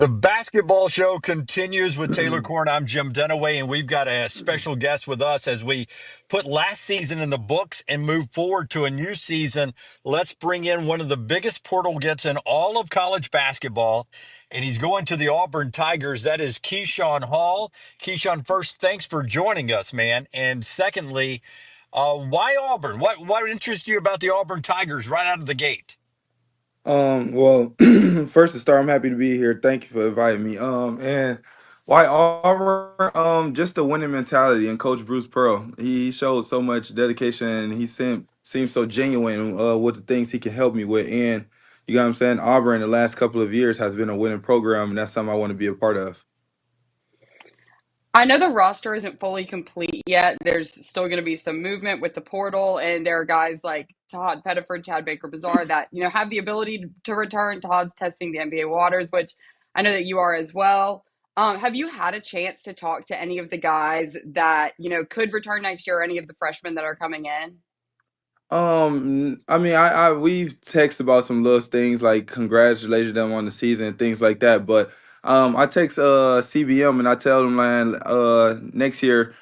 The basketball show continues with Taylor Corn. I'm Jim Dunaway, and we've got a special guest with us as we put last season in the books and move forward to a new season. Let's bring in one of the biggest portal gets in all of college basketball, and he's going to the Auburn Tigers. That is Keyshawn Hall. Keyshawn, first, thanks for joining us, man. And secondly, why Auburn? What interests you about the Auburn Tigers right out of the gate? Well, first to start, I'm happy to be here. Thank you for inviting me. And why Auburn? Just the winning mentality and Coach Bruce Pearl. He showed so much dedication and seems so genuine with the things he can help me with. And you know what I'm saying? Auburn the last couple of years has been a winning program, and that's something I want to be a part of. I know the roster isn't fully complete yet. There's still going to be some movement with the portal, and there are guys like Tahaad Pettiford, Chad Baker-Mazara that have the ability to return. Tahaad's testing the NBA waters, which I know that you are as well. Have you had a chance to talk to any of the guys that could return next year, or any of the freshmen that are coming in? I mean, we've texted about some little things like congratulating them on the season and things like that. But I text CBM and I tell them, man, next year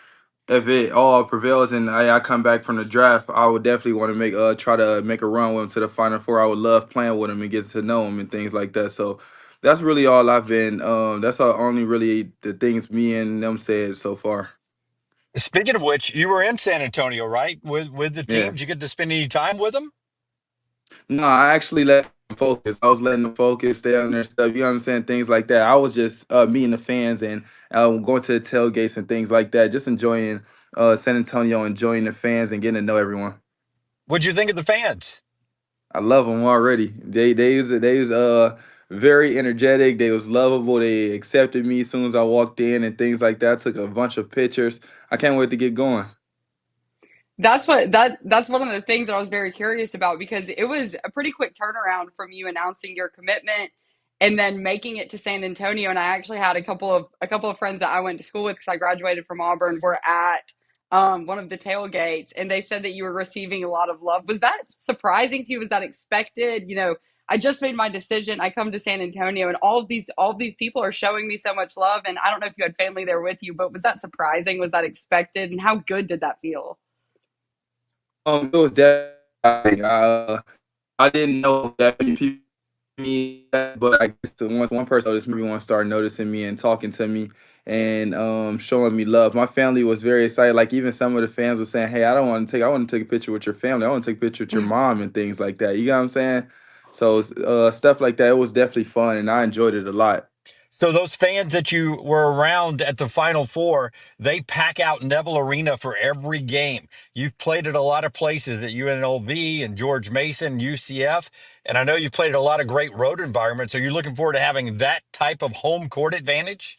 if it all prevails and I come back from the draft, I would definitely want to make try to make a run with him to the Final Four. I would love playing with him and getting to know him and things like that. So that's really all I've been. That's all, only really the things me and them said so far. Speaking of which, you were in San Antonio, right? With the team. Yeah. Did you get to spend any time with them? No, I actually let them focus. I was letting them focus, stay on their stuff. You know what I'm saying? Things like that. I was just meeting the fans and going to the tailgates and things like that. Just enjoying San Antonio, enjoying the fans and getting to know everyone. What'd you think of the fans? I love them already. They was very energetic. They was lovable. They accepted me as soon as I walked in and things like that. Took a bunch of pictures. I can't wait to get going. That's one of the things that I was very curious about, because it was a pretty quick turnaround from you announcing your commitment and then making it to San Antonio. And I actually had a couple of friends that I went to school with, because I graduated from Auburn, were at one of the tailgates, and they said that you were receiving a lot of love. Was that surprising to you? Was that expected? I just made my decision. I come to San Antonio, and all of these people are showing me so much love. And I don't know if you had family there with you, but was that surprising? Was that expected? And how good did that feel? It was definitely. I didn't know that many people me that, but I guess the once one person noticed me, everyone started noticing me and talking to me and showing me love. My family was very excited. Like even some of the fans were saying, "Hey, I want to take a picture with your family. I want to take a picture with your mom and things like that." You know what I'm saying? So stuff like that. It was definitely fun, and I enjoyed it a lot. So those fans that you were around at the Final Four, they pack out Neville Arena for every game. You've played at a lot of places at UNLV and George Mason, UCF, and I know you played at a lot of great road environments. Are you looking forward to having that type of home court advantage?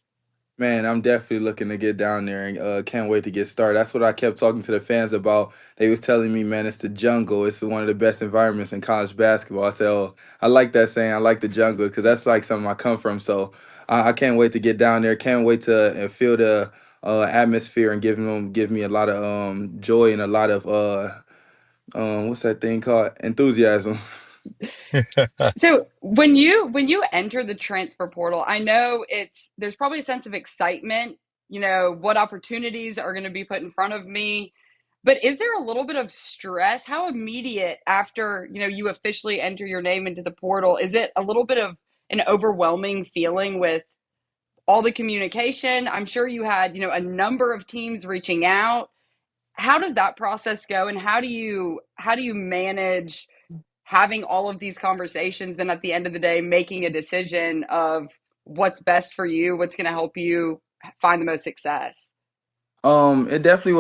Man, I'm definitely looking to get down there and can't wait to get started. That's what I kept talking to the fans about. They was telling me, man, it's the jungle. It's one of the best environments in college basketball. I said, oh, I like that saying. I like the jungle because that's like something I come from. So I can't wait to get down there. Can't wait to feel the atmosphere and give me a lot of joy and a lot of what's that thing called, enthusiasm. So when you enter the transfer portal, I know there's probably a sense of excitement, what opportunities are going to be put in front of me. But is there a little bit of stress? How immediate after, you officially enter your name into the portal? Is it a little bit of an overwhelming feeling with all the communication? I'm sure you had, a number of teams reaching out. How does that process go, and how do you manage having all of these conversations, then at the end of the day making a decision of what's best for you, what's going to help you find the most success? It definitely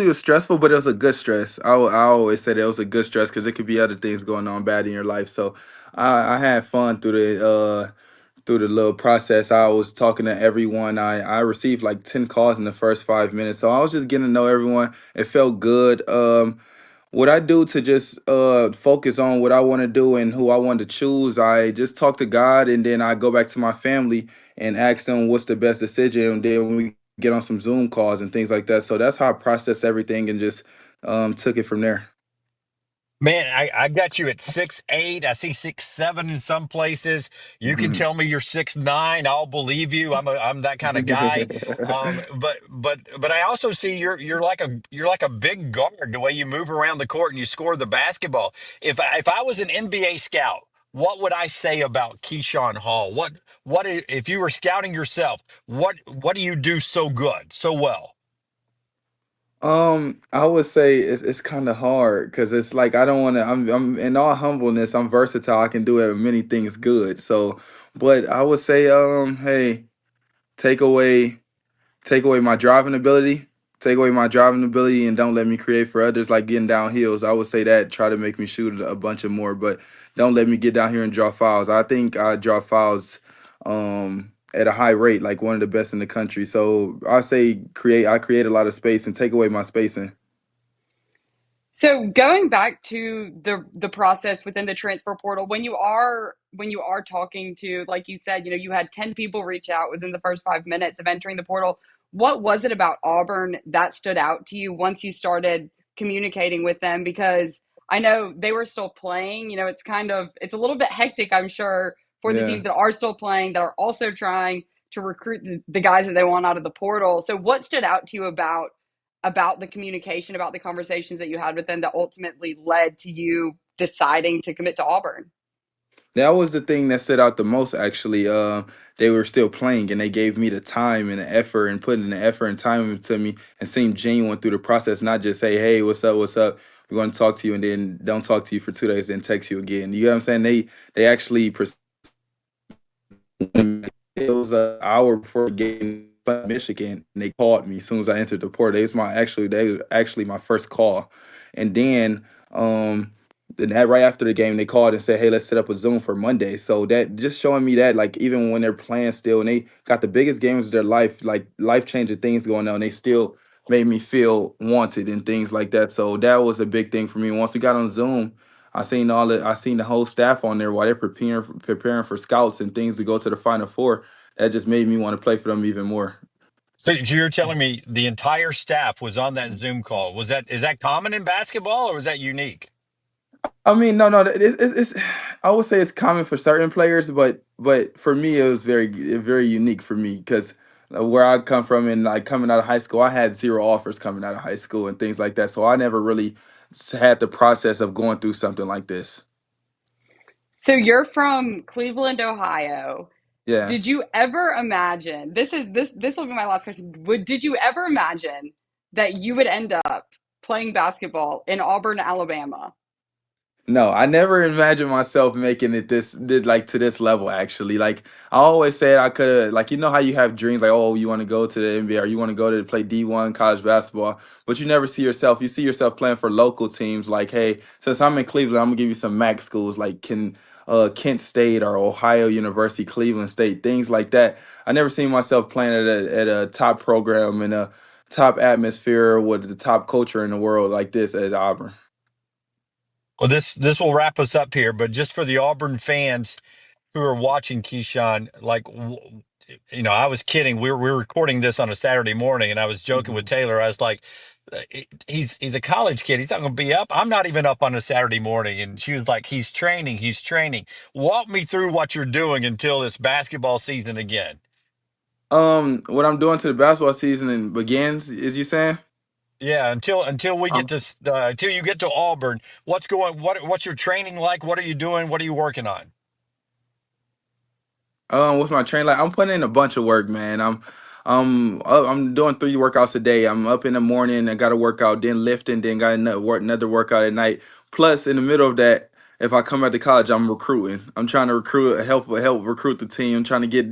was stressful, but it was a good stress. I always said it was a good stress because it could be other things going on bad in your life. So I had fun through the little process. I was talking to everyone. I received like 10 calls in the first 5 minutes. So I was just getting to know everyone. It felt good. What I do to just focus on what I want to do and who I want to choose, I just talk to God and then I go back to my family and ask them what's the best decision. And then we get on some Zoom calls and things like that. So that's how I process everything and just took it from there. Man, I got you at 6'8". I see 6'7" in some places. You can tell me you're 6'9". I'll believe you. I'm that kind of guy. But I also see you're like a big guard, the way you move around the court and you score the basketball. If I was an NBA scout, what would I say about Keyshawn Hall? If you were scouting yourself, what do you do so good, so well? I would say it's kind of hard because it's like I don't want to. I'm in all humbleness. I'm versatile. I can do many things good. So, but I would say, hey, take away take away my driving ability, take away my driving ability, and don't let me create for others like getting down hills. I would say that try to make me shoot a bunch of more, but don't let me get down here and draw fouls. I think I draw fouls at a high rate, like one of the best in the country. So I say create. I create a lot of space and take away my spacing. So going back to the process within the transfer portal, when you are talking to, like you said, you had 10 people reach out within the first 5 minutes of entering the portal. What was it about Auburn that stood out to you once you started communicating with them? Because I know they were still playing. It's a little bit hectic, I'm sure, for the Yeah. teams that are still playing, that are also trying to recruit the guys that they want out of the portal. So what stood out to you about the communication, about the conversations that you had with them that ultimately led to you deciding to commit to Auburn? That was the thing that stood out the most, actually. They were still playing, and they gave me the time and the effort and putting the effort and time into me and seemed genuine through the process, not just say, "Hey, what's up? What's up? We're going to talk to you," and then don't talk to you for 2 days, then text you again. You know what I'm saying? They actually it was an hour before the game in Michigan, and they called me as soon as I entered the port. They was actually my first call, and then that right after the game they called and said, "Hey, let's set up a Zoom for Monday." So that just showing me that like even when they're playing still, and they got the biggest games of their life, like life changing things going on, they still made me feel wanted and things like that. So that was a big thing for me. Once we got on Zoom, I seen the whole staff on there while they're preparing for scouts and things to go to the Final Four. That just made me want to play for them even more. So you're telling me the entire staff was on that Zoom call? Is that common in basketball, or was that unique? I mean, no, no, it's I would say it's common for certain players, but for me, it was very unique for me because where I come from and like coming out of high school, I had zero offers coming out of high school and things like that. So I never really had the process of going through something like this. So you're from Cleveland, Ohio. Yeah. Did you ever imagine, this will be my last question. Did you ever imagine that you would end up playing basketball in Auburn, Alabama? No, I never imagined myself making it like to this level actually. Like I always said I could like how you have dreams like oh you want to go to the NBA or you want to go to play D1 college basketball, but you never see yourself. You see yourself playing for local teams like hey, since I'm in Cleveland, I'm gonna give you some MAC schools like Kent State or Ohio University, Cleveland State, things like that. I never seen myself playing at a top program in a top atmosphere with the top culture in the world like this at Auburn. Well, this will wrap us up here, but just for the Auburn fans who are watching, Keyshawn, I was kidding. We were recording this on a Saturday morning, and I was joking with Taylor. I was like, he's a college kid. He's not going to be up. I'm not even up on a Saturday morning." And she was like, "He's training. He's training." Walk me through what you're doing until this basketball season again. What I'm doing to the basketball season and begins, is you saying? Yeah, until we get to until you get to Auburn, what's your training like? What are you doing? What are you working on? With my train, like I'm putting in a bunch of work, man. I'm doing 3 workouts a day. I'm up in the morning. I got a workout, then lifting, then got another workout at night. Plus, in the middle of that, if I come out to college, I'm recruiting. I'm trying to help recruit the team. I'm trying to get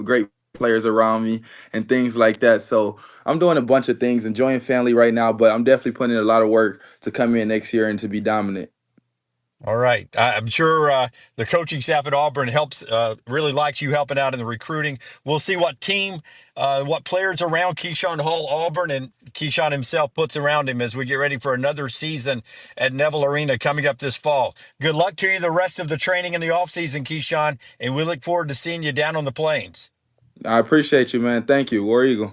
great players around me and things like that. So I'm doing a bunch of things, enjoying family right now. But I'm definitely putting in a lot of work to come in next year and to be dominant. All right. I'm sure the coaching staff at Auburn really likes you helping out in the recruiting. We'll see what players around Keyshawn Hall, Auburn, and Keyshawn himself puts around him as we get ready for another season at Neville Arena coming up this fall. Good luck to you the rest of the training in the offseason, Keyshawn, and we look forward to seeing you down on the plains. I appreciate you, man. Thank you, War Eagle.